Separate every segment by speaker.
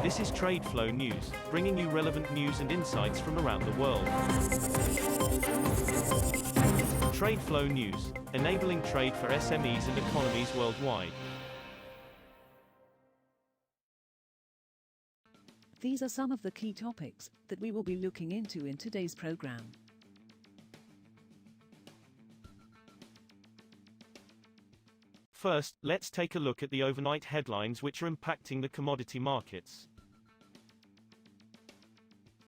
Speaker 1: This is TradeFlow News, bringing you relevant news and insights from around the world. TradeFlow News, enabling trade for SMEs and economies worldwide.
Speaker 2: These are some of the key topics that we will be looking into in today's program.
Speaker 1: First, let's take a look at the overnight headlines which are impacting the commodity markets.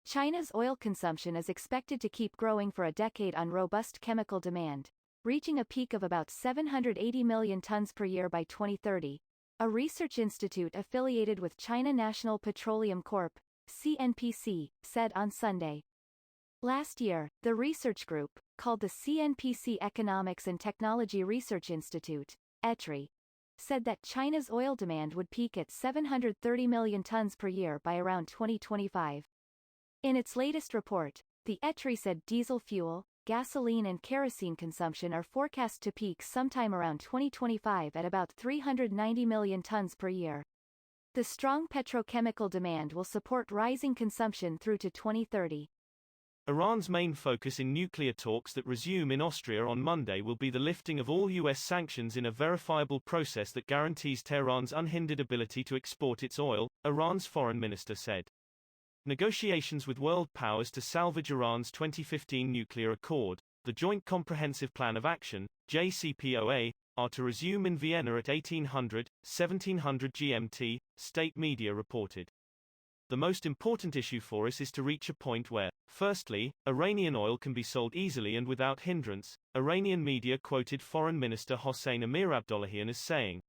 Speaker 3: China's oil consumption is expected to keep growing for a decade on robust chemical demand, reaching a peak of about 780 million tons per year by 2030, a research institute affiliated with China National Petroleum Corp., CNPC, said on Sunday. Last year, the research group, called the CNPC Economics and Technology Research Institute, Agri, said that China's oil demand would peak at 730 million tons per year by around 2025. In its latest report, the Agri said diesel fuel, gasoline and kerosene consumption are forecast to peak sometime around 2025 at about 390 million tons per year. The strong petrochemical demand will support rising consumption through to 2030.
Speaker 1: Iran's main focus in nuclear talks that resume in Austria on Monday will be the lifting of all U.S. sanctions in a verifiable process that guarantees Tehran's unhindered ability to export its oil, Iran's foreign minister said. Negotiations with world powers to salvage Iran's 2015 nuclear accord, the Joint Comprehensive Plan of Action, JCPOA, are to resume in Vienna at 1700 GMT, state media reported. The most important issue for us is to reach a point where, firstly, Iranian oil can be sold easily and without hindrance, Iranian media quoted Foreign Minister Hossein Amirabdollahian as saying.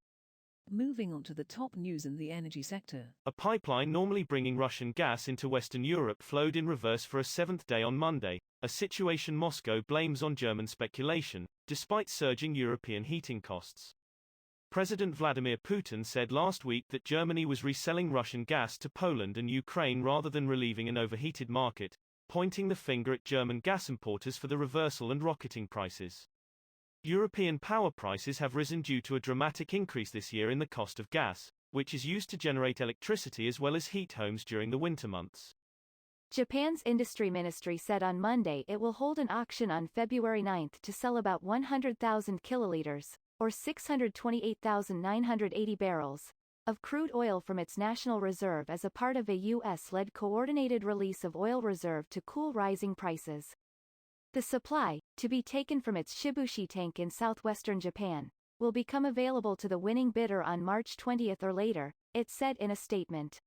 Speaker 2: Moving on to the top news in the energy sector.
Speaker 1: A pipeline normally bringing Russian gas into Western Europe flowed in reverse for a seventh day on Monday, a situation Moscow blames on German speculation, despite surging European heating costs. President Vladimir Putin said last week that Germany was reselling Russian gas to Poland and Ukraine rather than relieving an overheated market, pointing the finger at German gas importers for the reversal and rocketing prices. European power prices have risen due to a dramatic increase this year in the cost of gas, which is used to generate electricity as well as heat homes during the winter months.
Speaker 3: Japan's industry ministry said on Monday it will hold an auction on February 9 to sell about 100,000 kiloliters, or 628,980 barrels, of crude oil from its national reserve as a part of a U.S.-led coordinated release of oil reserve to cool rising prices. The supply, to be taken from its Shibushi tank in southwestern Japan, will become available to the winning bidder on March 20 or later, it said in a statement.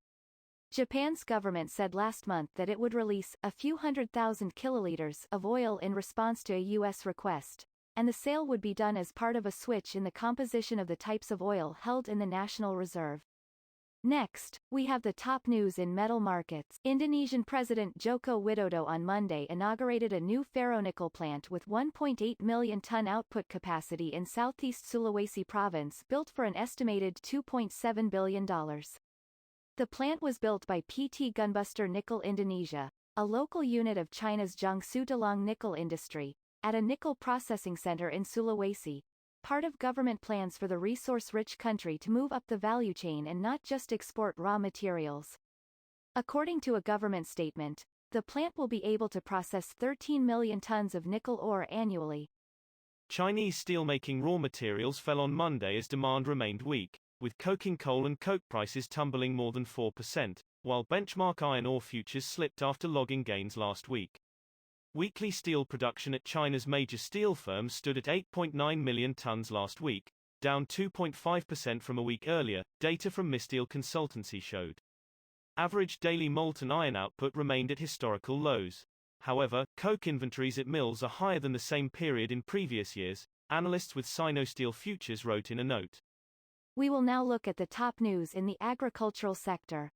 Speaker 3: Japan's government said last month that it would release a few 100,000 kiloliters of oil in response to a U.S. request, and the sale would be done as part of a switch in the composition of the types of oil held in the National Reserve. Next, we have the top news in metal markets. Indonesian President Joko Widodo on Monday inaugurated a new ferronickel plant with 1.8 million ton output capacity in southeast Sulawesi province built for an estimated $2.7 billion. The plant was built by PT Gunbuster Nickel Indonesia, a local unit of China's Jiangsu Dalang nickel industry, at a nickel processing center in Sulawesi, part of government plans for the resource-rich country to move up the value chain and not just export raw materials. According to a government statement, the plant will be able to process 13 million tons of nickel ore annually.
Speaker 1: Chinese steelmaking raw materials fell on Monday as demand remained weak, with coking coal and coke prices tumbling more than 4%, while benchmark iron ore futures slipped after logging gains last week. Weekly steel production at China's major steel firms stood at 8.9 million tons last week, down 2.5% from a week earlier, data from Misteel Consultancy showed. Average daily molten iron output remained at historical lows. However, coke inventories at mills are higher than the same period in previous years, analysts with Sinosteel Futures wrote in a note.
Speaker 3: We will now look at the top news in the agricultural sector.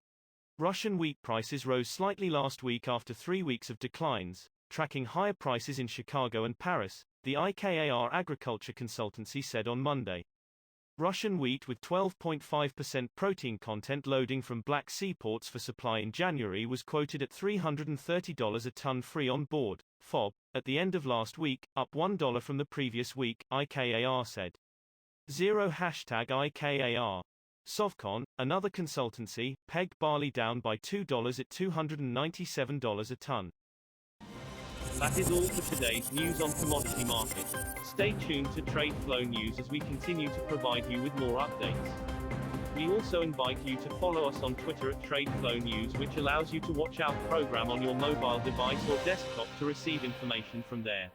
Speaker 1: Russian wheat prices rose slightly last week after 3 weeks of declines, tracking higher prices in Chicago and Paris, the IKAR agriculture consultancy said on Monday. Russian wheat with 12.5% protein content loading from Black Sea ports for supply in January was quoted at $330 a ton free on board, FOB, at the end of last week, up $1 from the previous week, IKAR said. #IKAR Sovcon, another consultancy, pegged barley down by $2 at $297 a ton. That is all for today's news on commodity markets. Stay tuned to TradeFlow News as we continue to provide you with more updates. We also invite you to follow us on Twitter at TradeFlow News, which allows you to watch our program on your mobile device or desktop to receive information from there.